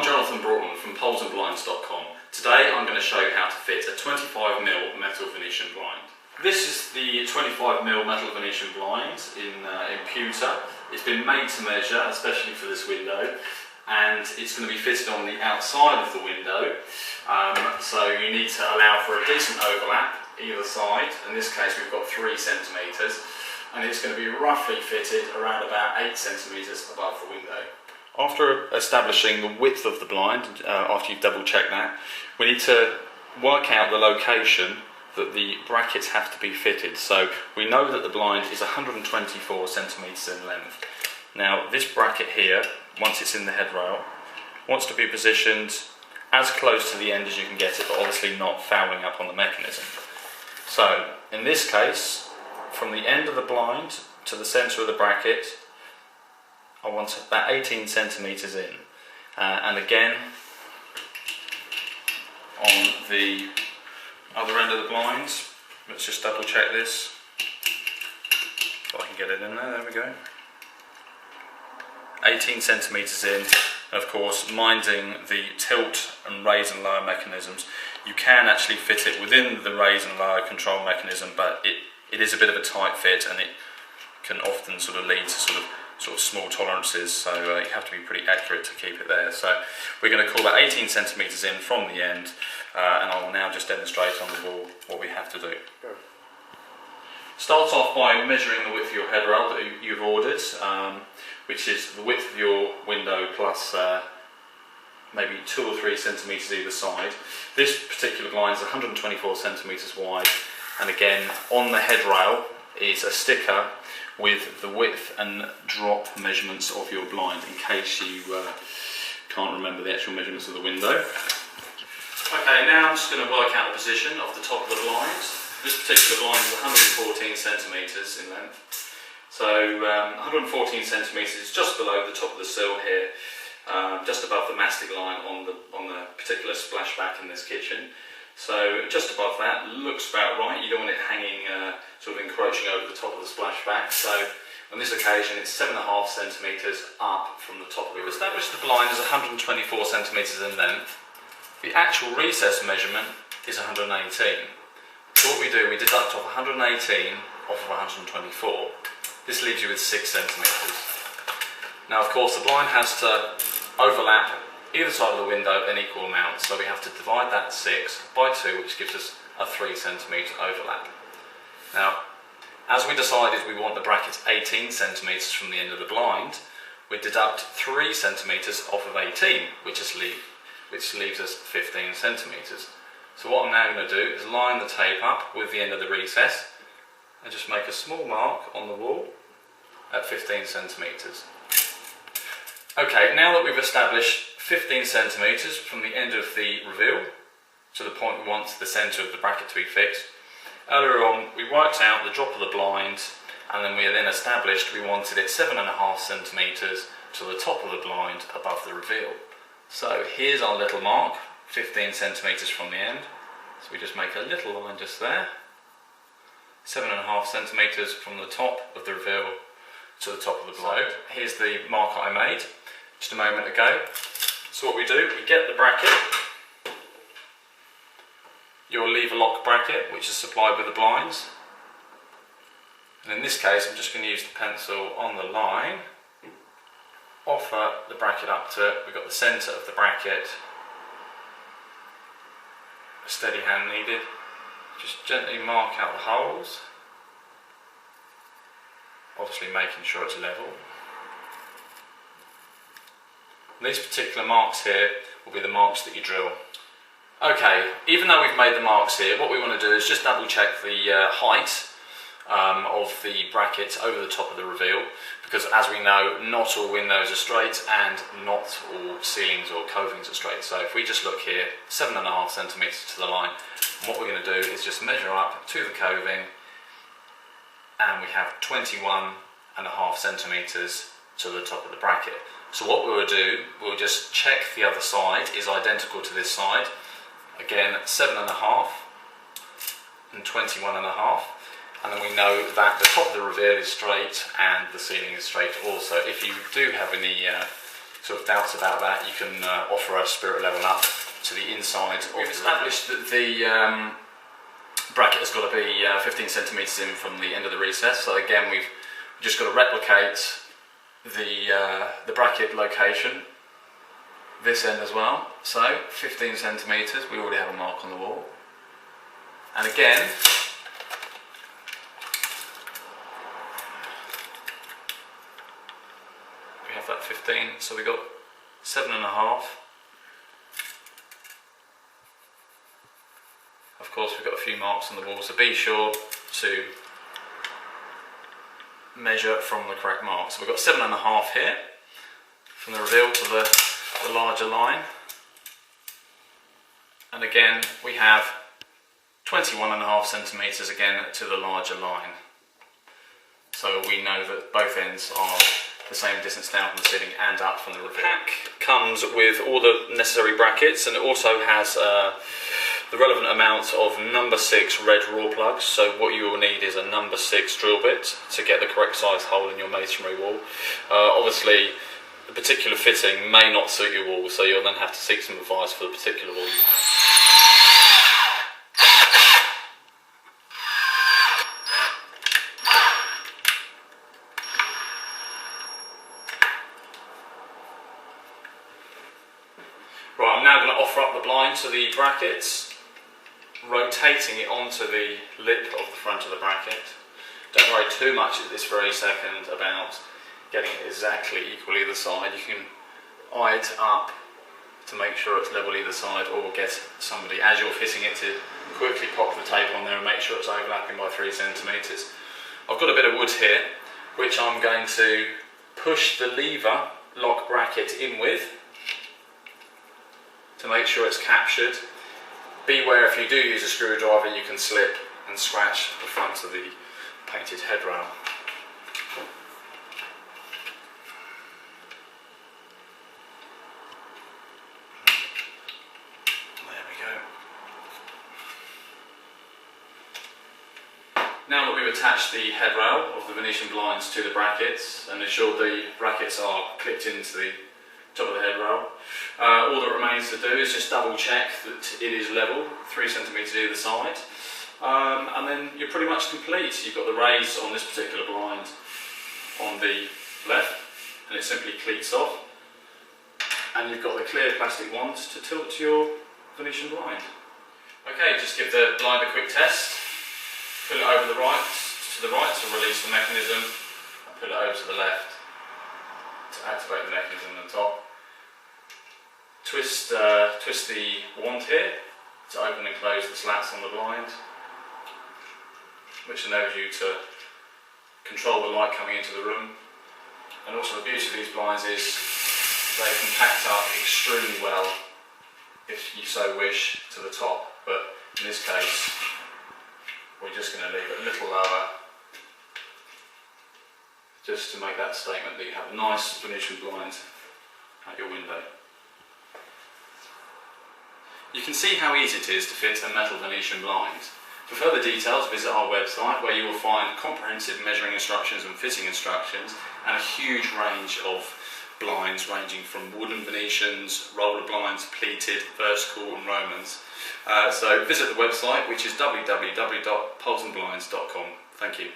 Jonathan Broughton from polesandblinds.com. Today I'm going to show you how to fit a 25mm metal Venetian blind. This is the 25mm metal Venetian blind in pewter. It's been made to measure, especially for this window, and it's going to be fitted on the outside of the window. So you need to allow for a decent overlap either side. In this case we've got 3 centimetres, and it's going to be roughly fitted around about 8 centimetres above the window. After establishing the width of the blind, after you've double checked that, we need to work out the location that the brackets have to be fitted. So we know that the blind is 124 centimetres in length. Now this bracket here, once it's in the headrail, wants to be positioned as close to the end as you can get it, but obviously not fouling up on the mechanism. So in this case, from the end of the blind to the centre of the bracket, I want about 18 centimetres in, and again on the other end of the blind, let's just double check this, if I can get it in there, we go, 18 centimetres in. Of course, minding the tilt and raise and lower mechanisms, you can actually fit it within the raise and lower control mechanism, but it is a bit of a tight fit, and it can often sort of lead to sort of small tolerances, so you have to be pretty accurate to keep it there. So we're going to call that 18 centimetres in from the end, and I will now just demonstrate on the wall what we have to do. Go. Start off by measuring the width of your headrail that you've ordered, which is the width of your window plus maybe 2 or 3 centimetres either side. This particular blind is 124 centimetres wide, and again on the headrail is a sticker with the width and drop measurements of your blind, in case you can't remember the actual measurements of the window. Okay, now I'm just going to work out the position of the top of the blind. This particular blind is 114 centimetres in length. So 114 centimetres is just below the top of the sill here, just above the mastic line on the particular splashback in this kitchen. So just above that looks about right. You don't want it hanging, sort of encroaching over the top of the splashback. So on this occasion it's 7.5 centimetres up from the top of it. We've established the blind is 124 centimetres in length. The actual recess measurement is 118. So what we do, we deduct off 118 off of 124. This leaves you with 6 centimetres. Now of course the blind has to overlap either side of the window an equal amount, so we have to divide that 6 by 2, which gives us a 3 centimetre overlap. Now, as we decided we want the brackets 18 centimetres from the end of the blind, we deduct 3 centimetres off of 18, which leaves us 15 centimetres. So what I'm now going to do is line the tape up with the end of the recess and just make a small mark on the wall at 15 centimetres. Okay, now that we've established 15 centimetres from the end of the reveal to the point we want the centre of the bracket to be fixed. Earlier on we worked out the drop of the blind, and then we established we wanted it 7.5 centimetres to the top of the blind above the reveal. So here's our little mark, 15 centimetres from the end. So we just make a little line just there, 7.5 centimetres from the top of the reveal to the top of the blind. So here's the mark I made just a moment ago. So what we do, we get the bracket, your lever lock bracket, which is supplied with the blinds, and in this case I'm just going to use the pencil on the line, offer the bracket up to it. We've got the centre of the bracket, a steady hand needed, just gently mark out the holes, obviously making sure it's level. These particular marks here will be the marks that you drill. Okay, even though we've made the marks here, what we want to do is just double check the height of the brackets over the top of the reveal, because as we know, not all windows are straight and not all ceilings or covings are straight. So if we just look here, 7.5 centimetres to the line, and what we're going to do is just measure up to the coving, and we have 21.5 centimetres to the top of the bracket. So what we'll do, we'll just check the other side is identical to this side. Again, 7.5 and 21.5, and then we know that the top of the reveal is straight and the ceiling is straight also. If you do have any sort of doubts about that, you can offer a spirit level up to the inside. We've established that the bracket has got to be 15 centimetres in from the end of the recess. So again, we've just got to replicate the bracket location this end as well. So 15 centimetres, we already have a mark on the wall. And again, we have that 15, so we got 7.5. Of course, we've got a few marks on the wall, so be sure to measure from the correct mark. So we've got 7.5 here, from the reveal to the larger line. And again, we have 21.5 centimetres again to the larger line. So we know that both ends are the same distance down from the ceiling and up from the reveal. The pack comes with all the necessary brackets, and it also has the relevant amount of number 6 red raw plugs. So what you will need is a number 6 drill bit to get the correct size hole in your masonry wall. Obviously, the particular fitting may not suit your wall, so you'll then have to seek some advice for the particular wall you have. Right, I'm now going to offer up the blind to the brackets, rotating it onto the lip of the front of the bracket. Don't worry too much at this very second about getting it exactly equal either side. You can eye it up to make sure it's level either side, or get somebody, as you're fitting it, to quickly pop the tape on there and make sure it's overlapping by 3 centimetres. I've got a bit of wood here, which I'm going to push the lever lock bracket in with to make sure it's captured. Beware, if you do use a screwdriver, you can slip and scratch the front of the painted headrail. There we go. Now that we've attached the headrail of the Venetian blinds to the brackets and ensured the brackets are clipped into the top of the headrail, all that remains to do is just double check that it is level, 3 centimetres either side, and then you're pretty much complete. You've got the raise on this particular blind on the left, and it simply cleats off, and you've got the clear plastic ones to tilt to your Venetian blind. Okay, just give the blind a quick test, pull it over to the right to release the mechanism, and pull it over to the left to activate the mechanism on the top. Twist the wand here to open and close the slats on the blind, which enables you to control the light coming into the room. And also the beauty of these blinds is they can pack up extremely well, if you so wish, to the top. But in this case, we're just going to leave it a little lower, just to make that statement that you have a nice Venetian blind at your window. You can see how easy it is to fit a metal Venetian blind. For further details, visit our website, where you will find comprehensive measuring instructions and fitting instructions, and a huge range of blinds ranging from wooden Venetians, roller blinds, pleated, vertical and Romans. So visit the website, which is www.polesandblinds.com. Thank you.